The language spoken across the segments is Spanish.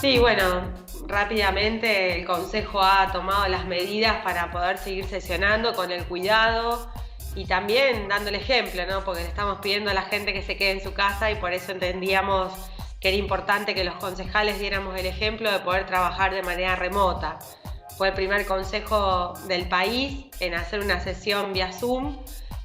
Sí, bueno, rápidamente el Consejo ha tomado las medidas para poder seguir sesionando con el cuidado y también dando el ejemplo, ¿no? Porque le estamos pidiendo a la gente que se quede en su casa y por eso entendíamos que era importante que los concejales diéramos el ejemplo de poder trabajar de manera remota. Fue el primer consejo del país en hacer una sesión vía Zoom.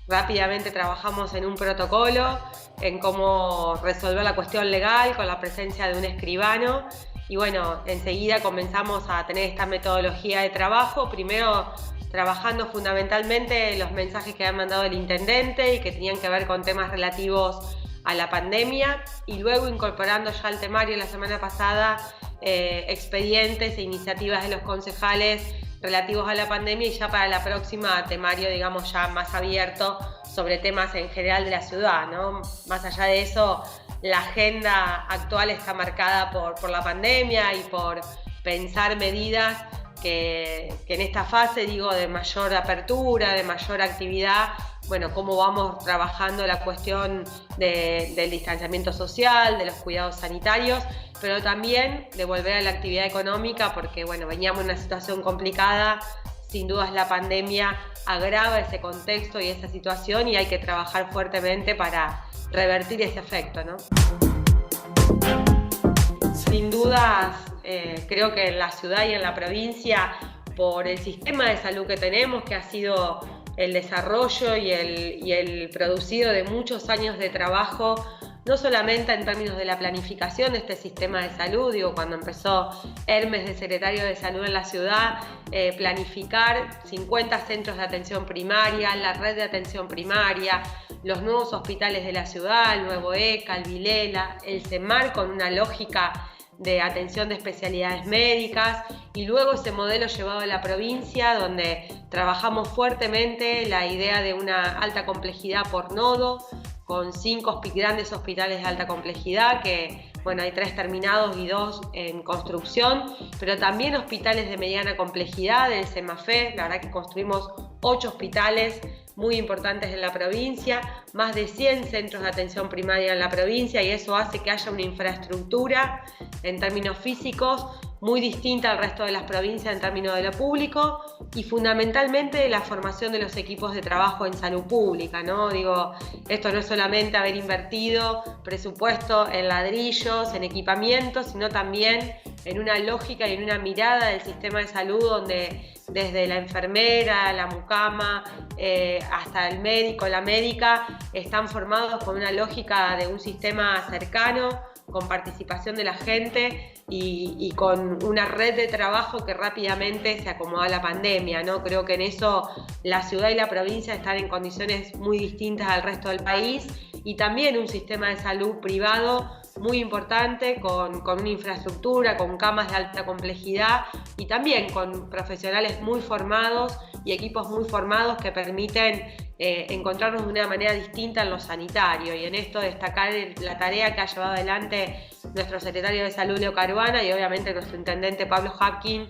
Rápidamente trabajamos en un protocolo, en cómo resolver la cuestión legal con la presencia de un escribano. Y bueno, enseguida comenzamos a tener esta metodología de trabajo, primero trabajando fundamentalmente los mensajes que había mandado el intendente y que tenían que ver con temas relativos a la pandemia, y luego incorporando ya al temario la semana pasada expedientes e iniciativas de los concejales relativos a la pandemia, y ya para la próxima temario, digamos, ya más abierto sobre temas en general de la ciudad, ¿no? Más allá de eso, la agenda actual está marcada por la pandemia y por pensar medidas que en esta fase, digo, de mayor apertura, de mayor actividad, bueno, cómo vamos trabajando la cuestión del distanciamiento social, de los cuidados sanitarios, pero también de volver a la actividad económica, porque bueno, veníamos en una situación complicada. Sin dudas la pandemia agrava ese contexto y esa situación, y hay que trabajar fuertemente para revertir ese efecto, ¿no? Sin dudas, creo que en la ciudad y en la provincia, por el sistema de salud que tenemos, que ha sido el desarrollo y el producido de muchos años de trabajo, no solamente en términos de la planificación de este sistema de salud, digo, cuando empezó Hermes de secretario de salud en la ciudad, planificar 50 centros de atención primaria, la red de atención primaria, los nuevos hospitales de la ciudad, el nuevo ECA, el Vilela, el CEMAR, con una lógica de atención de especialidades médicas, y luego ese modelo llevado a la provincia, donde trabajamos fuertemente la idea de una alta complejidad por nodo, con 5 grandes hospitales de alta complejidad, que bueno, hay 3 terminados y 2 en construcción, pero también hospitales de mediana complejidad del CEMAFE. La verdad que construimos 8 hospitales muy importantes en la provincia, más de 100 centros de atención primaria en la provincia, y eso hace que haya una infraestructura en términos físicos muy distinta al resto de las provincias en términos de lo público, y fundamentalmente la formación de los equipos de trabajo en salud pública, ¿no? Digo, esto no es solamente haber invertido presupuesto en ladrillos, en equipamiento, sino también en una lógica y en una mirada del sistema de salud donde desde la enfermera, la mucama, hasta el médico, la médica, están formados con una lógica de un sistema cercano, con participación de la gente y con una red de trabajo que rápidamente se acomodó a la pandemia, ¿no? Creo que en eso la ciudad y la provincia están en condiciones muy distintas al resto del país, y también un sistema de salud privado muy importante, con una infraestructura, con camas de alta complejidad y también con profesionales muy formados y equipos muy formados que permiten encontrarnos de una manera distinta en lo sanitario. Y en esto destacar la tarea que ha llevado adelante nuestro secretario de Salud, Leo Caruana, y obviamente nuestro intendente, Pablo Hapkin,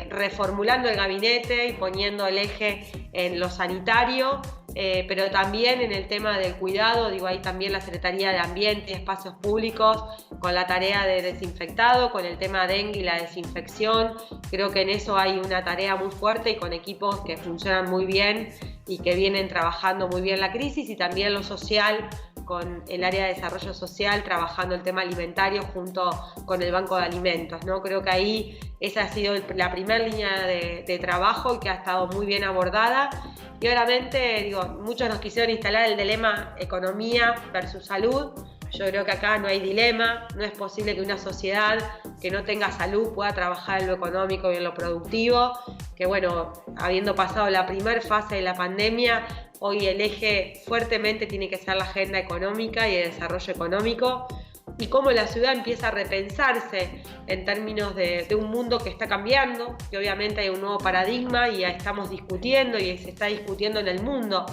reformulando el gabinete y poniendo el eje en lo sanitario, pero también en el tema del cuidado. Digo, ahí también la Secretaría de Ambiente y Espacios Públicos con la tarea de desinfectado, con el tema dengue y la desinfección. Creo que en eso hay una tarea muy fuerte y con equipos que funcionan muy bien y que vienen trabajando muy bien la crisis, y también lo social, con el área de desarrollo social trabajando el tema alimentario junto con el Banco de Alimentos, ¿no? Creo que ahí esa ha sido la primera línea de trabajo y que ha estado muy bien abordada. Y obviamente, digo, muchos nos quisieron instalar el dilema economía versus salud. Yo creo que acá no hay dilema, no es posible que una sociedad que no tenga salud pueda trabajar en lo económico y en lo productivo, que bueno, habiendo pasado la primera fase de la pandemia, hoy el eje fuertemente tiene que ser la agenda económica y el desarrollo económico, y cómo la ciudad empieza a repensarse en términos de un mundo que está cambiando, que obviamente hay un nuevo paradigma y ya estamos discutiendo y se está discutiendo en el mundo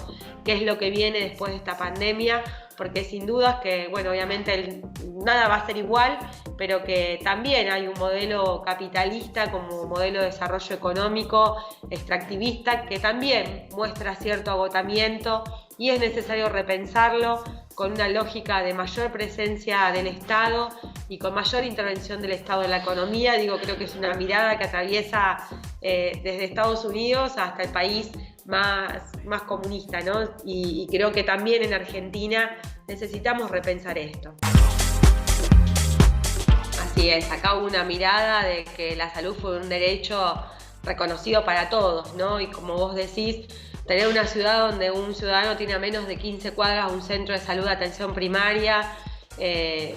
qué es lo que viene después de esta pandemia, porque sin dudas que, bueno, obviamente nada va a ser igual, pero que también hay un modelo capitalista como modelo de desarrollo económico extractivista que también muestra cierto agotamiento, y es necesario repensarlo con una lógica de mayor presencia del Estado y con mayor intervención del Estado en la economía. Creo que es una mirada que atraviesa desde Estados Unidos hasta el país más comunista, ¿no? Y creo que también en Argentina necesitamos repensar esto. Así es, acá hubo una mirada de que la salud fue un derecho reconocido para todos, ¿no? Y como vos decís, tener una ciudad donde un ciudadano tiene a menos de 15 cuadras un centro de salud de atención primaria,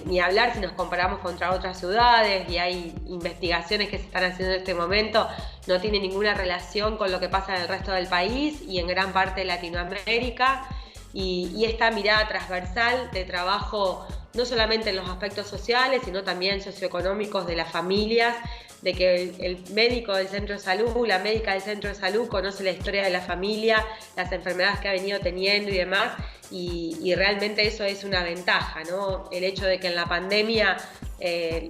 ni hablar si nos comparamos contra otras ciudades, y hay investigaciones que se están haciendo en este momento, no tiene ninguna relación con lo que pasa en el resto del país y en gran parte de Latinoamérica, y esta mirada transversal de trabajo no solamente en los aspectos sociales, sino también socioeconómicos de las familias, de que el médico del centro de salud, la médica del centro de salud conoce la historia de la familia, las enfermedades que ha venido teniendo y demás, y realmente eso es una ventaja, ¿no? El hecho de que en la pandemia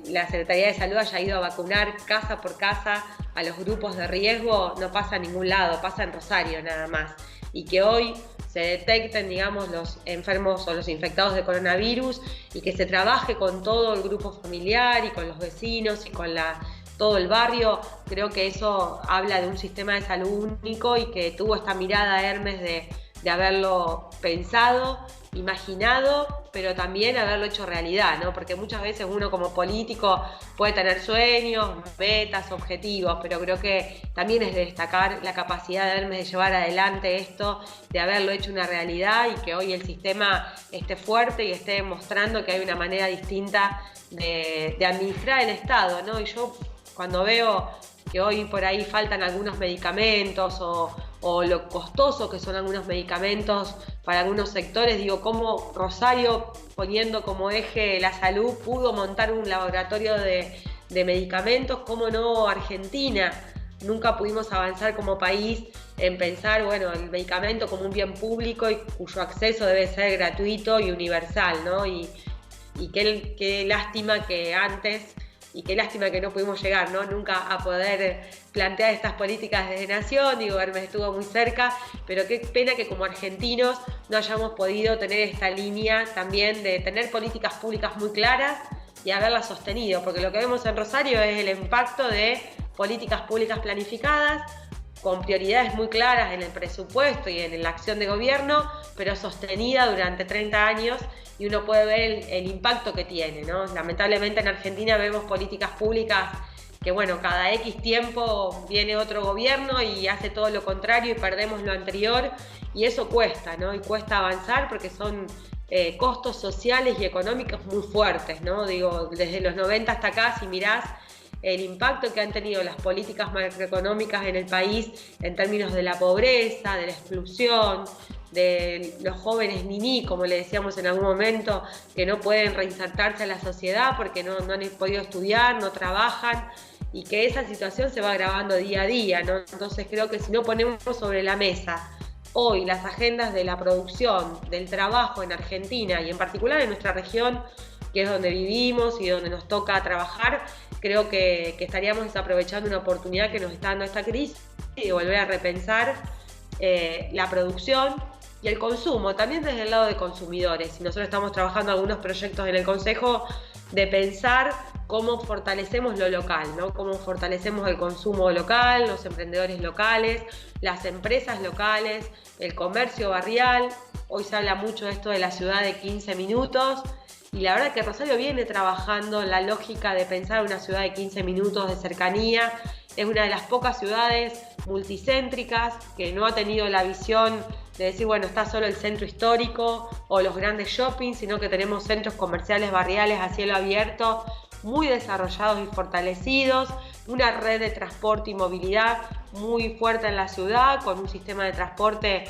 la Secretaría de Salud haya ido a vacunar casa por casa a los grupos de riesgo no pasa en ningún lado, pasa en Rosario nada más, y que hoy se detecten, digamos, los enfermos o los infectados de coronavirus y que se trabaje con todo el grupo familiar y con los vecinos y con todo el barrio. Creo que eso habla de un sistema de salud único y que tuvo esta mirada Hermes de haberlo pensado, imaginado, pero también haberlo hecho realidad, ¿no? Porque muchas veces uno como político puede tener sueños, metas, objetivos, pero creo que también es de destacar la capacidad de Hermes de llevar adelante esto, de haberlo hecho una realidad y que hoy el sistema esté fuerte y esté demostrando que hay una manera distinta de administrar el Estado, ¿no? Y yo cuando veo que hoy por ahí faltan algunos medicamentos o lo costoso que son algunos medicamentos para algunos sectores, digo, cómo Rosario, poniendo como eje la salud, pudo montar un laboratorio de medicamentos, cómo no Argentina. Nunca pudimos avanzar como país en pensar, bueno, el medicamento como un bien público y cuyo acceso debe ser gratuito y universal, ¿no? Y qué lástima que antes, y qué lástima que no pudimos llegar, ¿no? Nunca a poder plantear estas políticas desde Nación. Hermes estuvo muy cerca, pero qué pena que como argentinos no hayamos podido tener esta línea también de tener políticas públicas muy claras y haberlas sostenido, porque lo que vemos en Rosario es el impacto de políticas públicas planificadas, con prioridades muy claras en el presupuesto y en la acción de gobierno, pero sostenida durante 30 años, y uno puede ver el impacto que tiene, ¿no? Lamentablemente en Argentina vemos políticas públicas que, bueno, cada X tiempo viene otro gobierno y hace todo lo contrario y perdemos lo anterior, y eso cuesta, ¿no? Y cuesta avanzar porque son costos sociales y económicos muy fuertes, ¿no? Desde los 90 hasta acá, si mirás el impacto que han tenido las políticas macroeconómicas en el país en términos de la pobreza, de la exclusión, de los jóvenes niní, como le decíamos en algún momento, que no pueden reinsertarse a la sociedad porque no han podido estudiar, no trabajan, y que esa situación se va agravando día a día, ¿no? Entonces creo que si no ponemos sobre la mesa hoy las agendas de la producción, del trabajo en Argentina y en particular en nuestra región, que es donde vivimos y donde nos toca trabajar, creo que estaríamos desaprovechando una oportunidad que nos está dando esta crisis y de volver a repensar la producción y el consumo, también desde el lado de consumidores. Y nosotros estamos trabajando algunos proyectos en el Consejo de pensar cómo fortalecemos lo local, ¿no? Cómo fortalecemos el consumo local, los emprendedores locales, las empresas locales, el comercio barrial. Hoy se habla mucho de esto de la ciudad de 15 minutos, y la verdad que Rosario viene trabajando en la lógica de pensar una ciudad de 15 minutos de cercanía. Es una de las pocas ciudades multicéntricas que no ha tenido la visión de decir, bueno, está solo el centro histórico o los grandes shoppings, sino que tenemos centros comerciales barriales a cielo abierto muy desarrollados y fortalecidos, una red de transporte y movilidad muy fuerte en la ciudad, con un sistema de transporte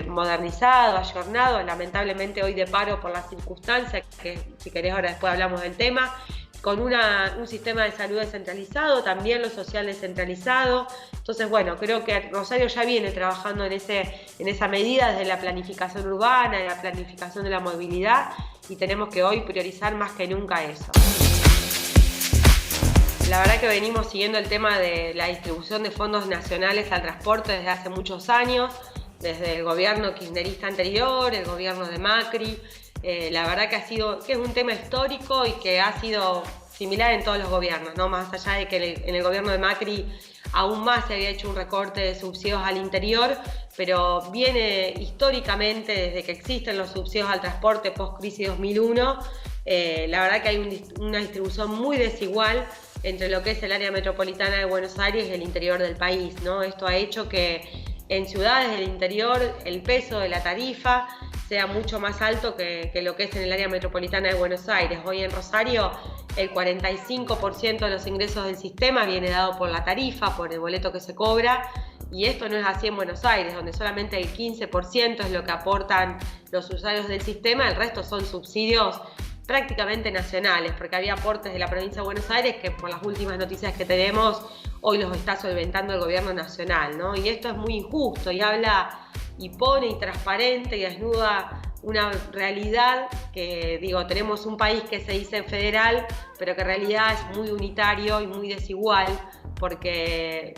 modernizado, ayornado, lamentablemente hoy de paro por las circunstancias, que si querés ahora después hablamos del tema, con un sistema de salud descentralizado, también lo social descentralizado. Entonces, bueno, creo que Rosario ya viene trabajando en esa medida desde la planificación urbana, de la planificación de la movilidad, y tenemos que hoy priorizar más que nunca eso. La verdad que venimos siguiendo el tema de la distribución de fondos nacionales al transporte desde hace muchos años, desde el gobierno kirchnerista anterior, el gobierno de Macri. la verdad que es un tema histórico y que ha sido similar en todos los gobiernos, ¿no? Más allá de que en el gobierno de Macri aún más se había hecho un recorte de subsidios al interior, pero viene históricamente desde que existen los subsidios al transporte post-crisis 2001, la verdad que hay una distribución muy desigual entre lo que es el área metropolitana de Buenos Aires y el interior del país, ¿no? Esto ha hecho que en ciudades del interior el peso de la tarifa sea mucho más alto que lo que es en el área metropolitana de Buenos Aires. Hoy en Rosario el 45% de los ingresos del sistema viene dado por la tarifa, por el boleto que se cobra, y esto no es así en Buenos Aires, donde solamente el 15% es lo que aportan los usuarios del sistema, el resto son subsidios prácticamente nacionales, porque había aportes de la provincia de Buenos Aires que por las últimas noticias que tenemos hoy los está solventando el gobierno nacional, ¿no? Y esto es muy injusto y habla y pone y transparente y desnuda una realidad que, digo, tenemos un país que se dice federal, pero que en realidad es muy unitario y muy desigual, porque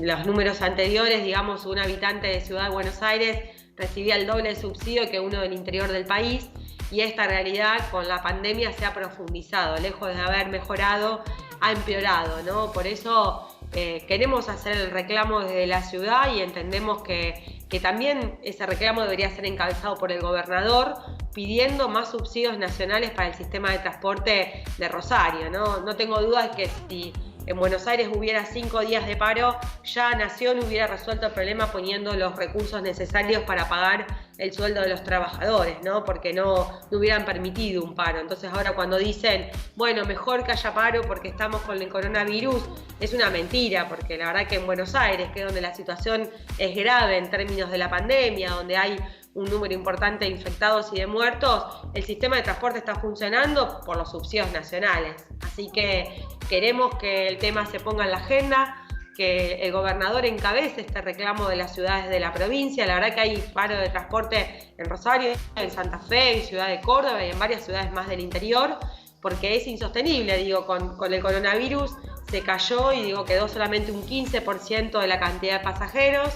los números anteriores, digamos, un habitante de Ciudad de Buenos Aires recibía el doble de subsidio que uno del interior del país, y esta realidad con la pandemia se ha profundizado, lejos de haber mejorado, ha empeorado, ¿no? Por eso queremos hacer el reclamo desde la ciudad y entendemos que también ese reclamo debería ser encabezado por el gobernador, pidiendo más subsidios nacionales para el sistema de transporte de Rosario, ¿no? No tengo dudas que si en Buenos Aires hubiera 5 días de paro, ya Nación hubiera resuelto el problema poniendo los recursos necesarios para pagar el sueldo de los trabajadores, ¿no? Porque no hubieran permitido un paro. Entonces ahora cuando dicen, bueno, mejor que haya paro porque estamos con el coronavirus, es una mentira, porque la verdad que en Buenos Aires, que es donde la situación es grave en términos de la pandemia, donde hay un número importante de infectados y de muertos, el sistema de transporte está funcionando por los subsidios nacionales. Así que queremos que el tema se ponga en la agenda, que el gobernador encabece este reclamo de las ciudades de la provincia. La verdad que hay paro de transporte en Rosario, en Santa Fe, en Ciudad de Córdoba y en varias ciudades más del interior, porque es insostenible, digo, con el coronavirus se cayó y digo, quedó solamente un 15% de la cantidad de pasajeros,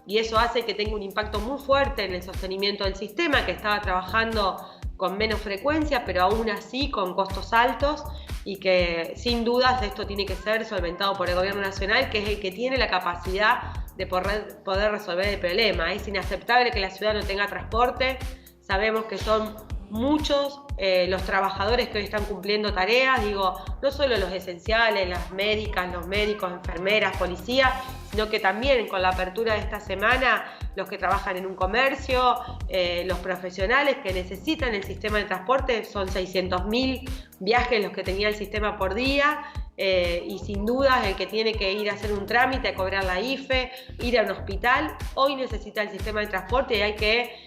y eso hace que tenga un impacto muy fuerte en el sostenimiento del sistema, que estaba trabajando con menos frecuencia, pero aún así con costos altos, y que sin dudas esto tiene que ser solventado por el gobierno nacional, que es el que tiene la capacidad de poder resolver el problema. Es inaceptable que la ciudad no tenga transporte, sabemos que son muchos los trabajadores que hoy están cumpliendo tareas, digo, no solo los esenciales, las médicas, los médicos, enfermeras, policías, sino que también con la apertura de esta semana, los que trabajan en un comercio, los profesionales que necesitan el sistema de transporte, son 600.000 viajes los que tenía el sistema por día, y sin dudas el que tiene que ir a hacer un trámite, a cobrar la IFE, ir a un hospital, hoy necesita el sistema de transporte y hay que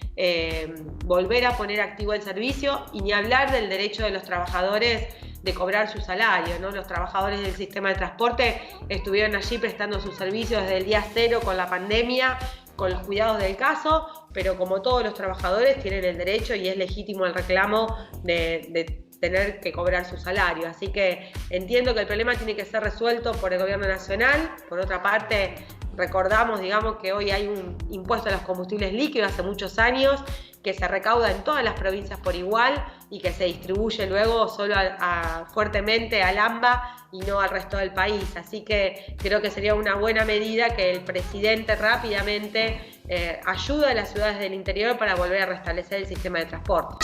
volver a poner activo el servicio, y ni hablar del derecho de los trabajadores de cobrar su salario, ¿no? Los trabajadores del sistema de transporte estuvieron allí prestando sus servicios desde el día cero con la pandemia, con los cuidados del caso, pero como todos los trabajadores tienen el derecho y es legítimo el reclamo de tener que cobrar su salario. Así que entiendo que el problema tiene que ser resuelto por el gobierno nacional. Por otra parte, recordamos, digamos, que hoy hay un impuesto a los combustibles líquidos hace muchos años que se recauda en todas las provincias por igual y que se distribuye luego solo fuertemente al AMBA y no al resto del país. Así que creo que sería una buena medida que el presidente rápidamente ayude a las ciudades del interior para volver a restablecer el sistema de transporte.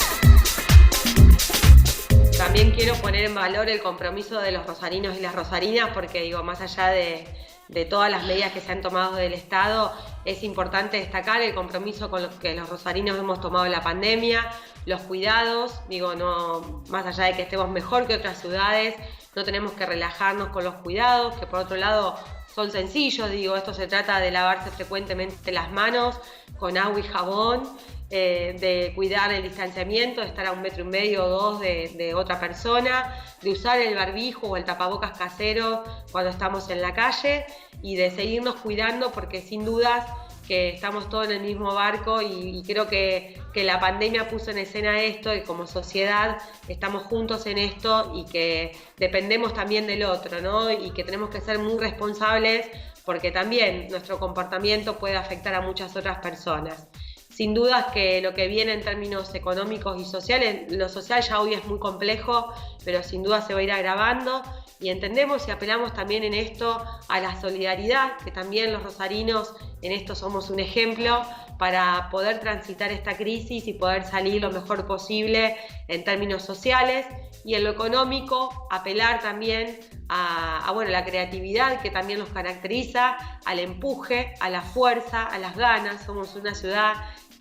También quiero poner en valor el compromiso de los rosarinos y las rosarinas, porque digo, más allá de todas las medidas que se han tomado del Estado, es importante destacar el compromiso con los que los rosarinos hemos tomado en la pandemia, los cuidados, digo, no, más allá de que estemos mejor que otras ciudades, no tenemos que relajarnos con los cuidados, que por otro lado son sencillos, digo, esto se trata de lavarse frecuentemente las manos con agua y jabón, de cuidar el distanciamiento, de estar a 1,5 metros o 2 de otra persona, de usar el barbijo o el tapabocas casero cuando estamos en la calle y de seguirnos cuidando, porque sin dudas que estamos todos en el mismo barco y creo que la pandemia puso en escena esto, y como sociedad estamos juntos en esto y que dependemos también del otro, ¿no? Y que tenemos que ser muy responsables porque también nuestro comportamiento puede afectar a muchas otras personas. sin dudas que lo que viene en términos económicos y sociales, lo social ya hoy es muy complejo, pero sin duda se va a ir agravando, y entendemos y apelamos también en esto a la solidaridad, que también los rosarinos en esto somos un ejemplo para poder transitar esta crisis y poder salir lo mejor posible en términos sociales, y en lo económico apelar también a la creatividad que también los caracteriza, al empuje, a la fuerza, a las ganas. Somos una ciudad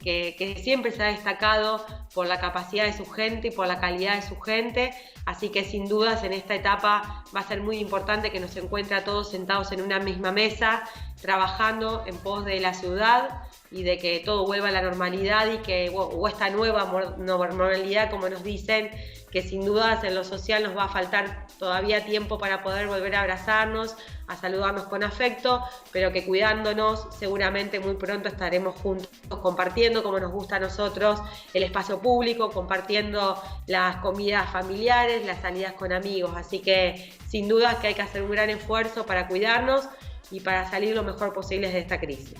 que siempre se ha destacado por la capacidad de su gente y por la calidad de su gente, así que sin dudas en esta etapa va a ser muy importante que nos encuentre a todos sentados en una misma mesa, trabajando en pos de la ciudad y de que todo vuelva a la normalidad y que o esta nueva normalidad, como nos dicen, que sin dudas en lo social nos va a faltar todavía tiempo para poder volver a abrazarnos, a saludarnos con afecto, pero que cuidándonos seguramente muy pronto estaremos juntos compartiendo, como nos gusta a nosotros, el espacio público, compartiendo las comidas familiares, las salidas con amigos. Así que sin dudas que hay que hacer un gran esfuerzo para cuidarnos y para salir lo mejor posible de esta crisis.